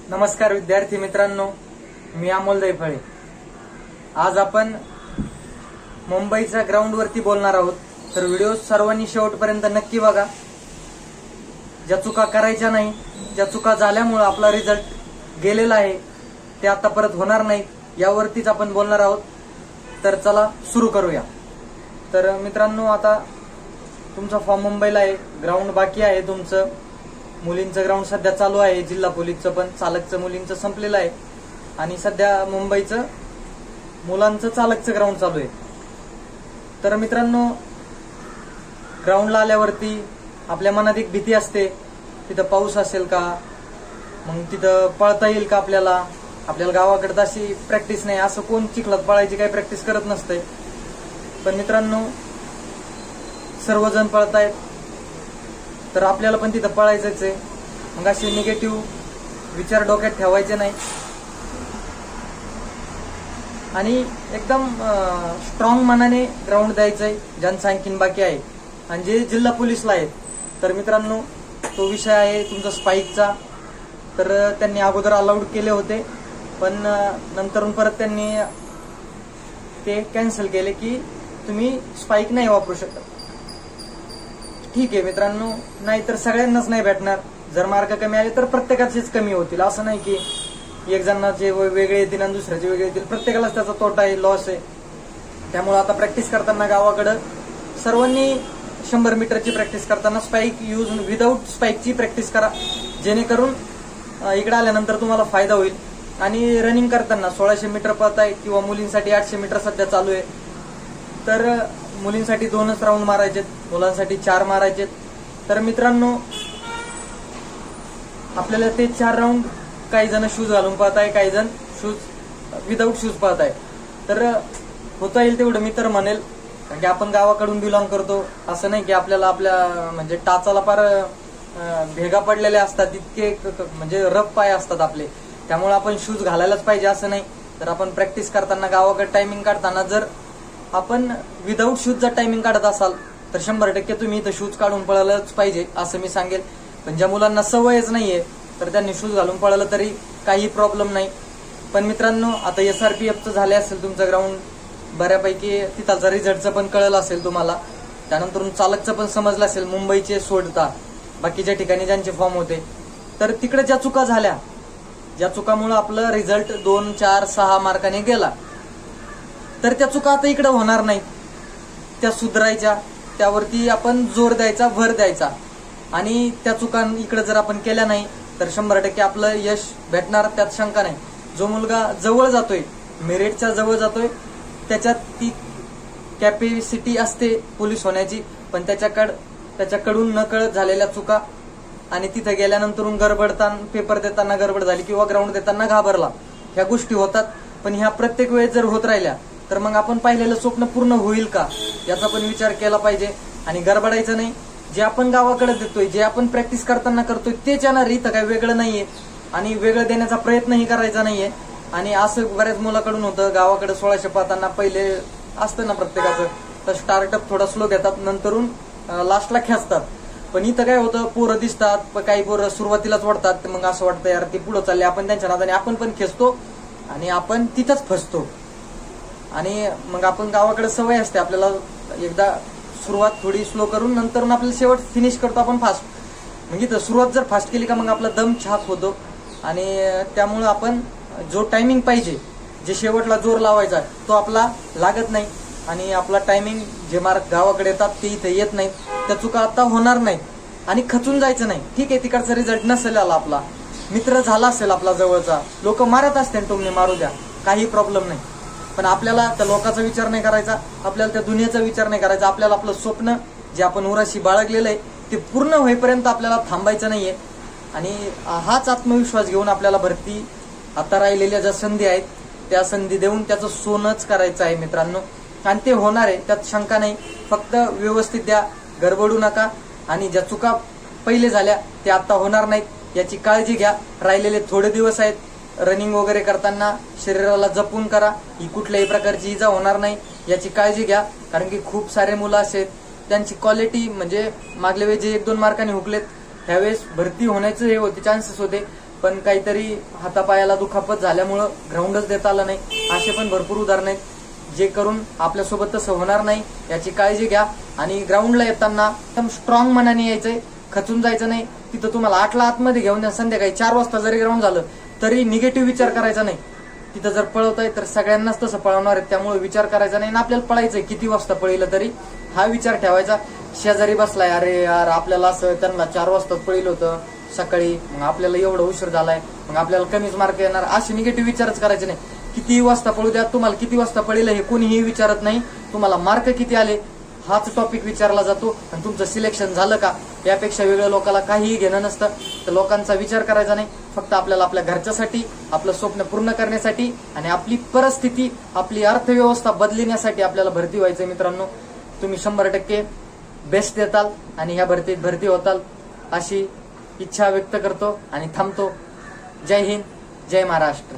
नमस्कार विद्यार्थी मित्रांनो, मी अमोल दैफळे। आज आपण मुंबईच्या ग्राउंड वरती बोलणार आहोत, तर व्हिडिओ सर्वांनी शेवटपर्यंत नक्की बघा। ज्या चुका करायच्या नाही, ज्या चुका झाल्यामुळे आपला रिझल्ट गेलेला आहे ते आता परत होणार नाही, यावरतीच आपण बोलणार आहोत। तर चला सुरू करूया। तर मित्रांनो, आता तुमचा फॉर्म मुंबईला आहे, ग्राउंड बाकी आहे तुमचं। मुलींचं ग्राउंड सध्या चालू आहे, जिल्हा पोलीसचं पण चालकचं मुलींचं संपलेलं आहे आणि सध्या मुंबईचं मुलांचं चालकचं ग्राउंड चालू आहे। तर मित्रांनो, ग्राउंडला आल्यावरती आपल्या मनात एक भीती असते, तिथं पाऊस असेल का, मग तिथं पळता येईल का आपल्याला। आपल्याला गावाकडे तशी प्रॅक्टिस नाही, असं कोण चिखलात पळायची काही प्रॅक्टिस करत नसते। पण मित्रांनो, सर्वजण पळतायत, तर आपल्याला पण तिथं पळायचंच आहे। मग असे निगेटिव्ह विचार डोक्यात ठेवायचे नाही आणि एकदम स्ट्रॉंग मनाने ग्राउंड द्यायचंय, ज्यांचं आणखीन बाकी आहे। आणि जे जिल्हा पोलीसला आहेत, तर मित्रांनो तो विषय आहे तुमचा स्पाईकचा। तर त्यांनी अगोदर अलाउड केले होते, पण नंतरून परत त्यांनी ते कॅन्सल केले की तुम्ही स्पाईक नाही वापरू शकत। ठीक आहे मित्रांनो, नाही तर सगळ्यांनाच नाही भेटणार। जर मार्क कमी आले तर प्रत्येकाचेच कमी होतील, असं नाही की एक जणांचे वेगळे येतील आणि दुसऱ्याचे वेगळे येतील। प्रत्येकालाच त्याचा तोटा आहे, लॉस आहे। त्यामुळे आता प्रॅक्टिस करताना गावाकडे सर्वांनी 100 मीटरची प्रॅक्टिस करताना स्पाईक यूज विदाऊट स्पाईकची प्रॅक्टिस करा, जेणेकरून इकडे आल्यानंतर तुम्हाला फायदा होईल। आणि रनिंग करताना 1600 मीटर पळताय किंवा मुलींसाठी 800 मीटर सध्या चालू आहे, तर मुलींसाठी 2च राऊंड मारायचे, मुलांसाठी 4 मारायचे। तर मित्रांनो, आपल्याला ते 4 राऊंड काही जण शूज घालून पळताय, काही जण शूज विदाऊट शूज पळताय। तर होता येईल तेवढं मी तर म्हणेल, कारण की आपण गावाकडून बिलॉंग करतो। असं नाही की आपल्याला आपल्या म्हणजे टाचाला पार भेगा पडलेल्या असतात, इतके म्हणजे रफ पाय असतात आपले, त्यामुळे आपण शूज घालायलाच पाहिजे असं नाही। तर आपण प्रॅक्टिस करताना गावाकडे टायमिंग काढताना जर आपण विदाऊट शूजचा टायमिंग काढत असाल तर 100% तुम्ही इथं शूज काढून पळायलाच पाहिजे असं मी सांगेल। पण ज्या मुलांना सवयच नाहीये तर त्यांनी शूज घालून पळालं तरी काही प्रॉब्लेम नाही। पण मित्रांनो, आता SRPFचं झाले असेल तुमचं ग्राउंड बऱ्यापैकी, तिथालचा रिझल्टचं पण कळलं असेल तुम्हाला, त्यानंतर चालकचं पण समजलं असेल। मुंबईचे सोडता बाकीच्या ठिकाणी ज्यांचे फॉर्म होते, तर तिकडे ज्या चुका झाल्या, ज्या चुकामुळे आपलं रिझल्ट 2, 4, 6 मार्काने गेला, तर त्या चुका आता इकडे होणार नाहीत। त्या सुधारायच्या, त्यावरती आपण जोर द्यायचा, भर द्यायचा। आणि त्या चुका इकडे जर आपण केल्या नाही तर 100% आपलं यश भेटणार, त्यात शंका नाही। जो मुलगा जवळ जातोय, मेरिटच्या जवळ जातोय, त्याच्यात ती कॅपॅसिटी असते पोलीस होण्याची, पण त्याच्याकडून नकळत झालेल्या चुका आणि तिथे गेल्यानंतर गडबडताना, पेपर देताना गडबड झाली किंवा ग्राउंड देताना घाबरला, ह्या गोष्टी होतात। पण ह्या प्रत्येक वेळेस जर होत राहिल्या तर मग आपण पाहिलेलं स्वप्न पूर्ण होईल का, याचा पण विचार केला पाहिजे। आणि गडबडायचं नाही, जे आपण गावाकडे देतोय, जे आपण प्रॅक्टिस करताना करतोय तेच येणार, इथं काही वेगळं नाहीये आणि वेगळं देण्याचा प्रयत्नही करायचा नाहीये। आणि असं बऱ्याच मुलाकडून होतं, गावाकडे 1600 पाहताना पहिले असतं ना प्रत्येकाचं, तर स्टार्टअप थोडा स्लो घेतात, नंतरून लास्टला खेचतात। पण इथं काय होतं, पोरं दिसतात, काही पोरं सुरुवातीलाच वाढतात, मग असं वाटतं यार ते पुढे चालले, आपण त्यांच्या नादाने आपण पण खेचतो आणि आपण तिथंच फसतो। आणि मग आपण गावाकडे सवय असते आपल्याला, एकदा सुरुवात थोडी स्लो करून नंतर आपल्याला शेवट फिनिश करतो आपण फास्ट। म्हणजे इथं सुरुवात जर फास्ट केली का मग आपला दम छाक होतो आणि त्यामुळे आपण जो टायमिंग पाहिजे, जे शेवटला जोर लावायचा तो आपला लागत नाही आणि आपला टायमिंग, जे मार्क गावाकडे येतात ते इथे येत नाहीत। त्या चुका आता होणार नाहीत आणि खचून जायचं नाही। ठीक आहे, तिकडचा रिझल्ट नसेल आला, आपला मित्र झाला असेल आपला जवळचा, लोक मारत असते, टोमणे मारू द्या, काही प्रॉब्लेम नाही। पण आपल्याला त्या लोकांचा विचार नाही करायचा, आपल्याला त्या दुनियेचा विचार नाही करायचा। आपल्याला आपलं स्वप्न जे आपण उराशी बाळगलेलं आहे ते पूर्ण होईपर्यंत आपल्याला थांबायचं नाहीये। आणि हाच आत्मविश्वास घेऊन आपल्याला भरती, आता राहिलेल्या ज्या संधी आहेत त्या संधी देऊन त्याचं सोनंच करायचं आहे मित्रांनो। आणि ते होणार आहे, त्यात शंका नाही। फक्त व्यवस्थित द्या, गडबडू नका आणि ज्या चुका पहिले झाल्या त्या आता होणार नाहीत याची काळजी घ्या। राहिलेले थोडे दिवस आहेत, रनिंग वगैरे करताना शरीराला जपून करा, ही कुठल्याही प्रकारची इजा होणार नाही याची काळजी घ्या। कारण की खूप सारे मुलं असे त्यांची क्वालिटी म्हणजे मागल्या वेळी जे 1-2 मार्कांनी हुकलेत, त्यावेळेस भरती होण्याचे हे होते चान्सेस होते, पण काहीतरी हातापायाला दुखापत झाल्यामुळं ग्राउंडच देता आलं नाही. असे पण भरपूर उदाहरण आहेत, जे करून आपल्यासोबत तसं होणार नाही याची काळजी घ्या. आणि ग्राउंडला येताना एकदम स्ट्रॉंग मनाने यायचंय, खचून जायचं नाही. तिथं तुम्हाला 8ला आतमध्ये घेऊन द्या, संध्याकाळी 4 वाजता जरी ग्राउंड झालं तरी निगेटिव्ह विचार करायचा नाही. तिथं जर पळवताय तर सगळ्यांनाच तसं पळवणार आहे, त्यामुळे विचार करायचा नाही. आणि आपल्याला पळायचंय, किती वाजता पळलं तरी हा विचार ठेवायचा. शेजारी बसलाय, अरे यार आपल्याला असं त्यांना 4 वाजता पळलं होतं सकाळी, मग आपल्याला एवढा उशीर झालाय, मग आपल्याला कमीच मार्क येणार, असे निगेटिव्ह विचारच करायचे नाही. किती वाजता पळू द्या, तुम्हाला किती वाजता पळलं हे कोणीही विचारत नाही. तुम्हाला मार्क किती आले हाच टॉपिक विचारला जातो. आणि तुमचं सिलेक्शन झालं का यापेक्षा वेगळं लोकांना काहीही घेणं नसतं. तर लोकांचा विचार करायचा नाही, फक्त आपल्याला आपल्या घरच्यासाठी, आपलं स्वप्न पूर्ण करण्यासाठी आणि आपली परिस्थिती, आपली अर्थव्यवस्था बदलण्यासाठी आपल्याला भरती व्हायचंय. मित्रांनो, तुम्ही 100% बेस्ट देताल आणि ह्या भरतीत भरती होताल अशी इच्छा व्यक्त करतो आणि थांबतो. जय हिंद, जय महाराष्ट्र.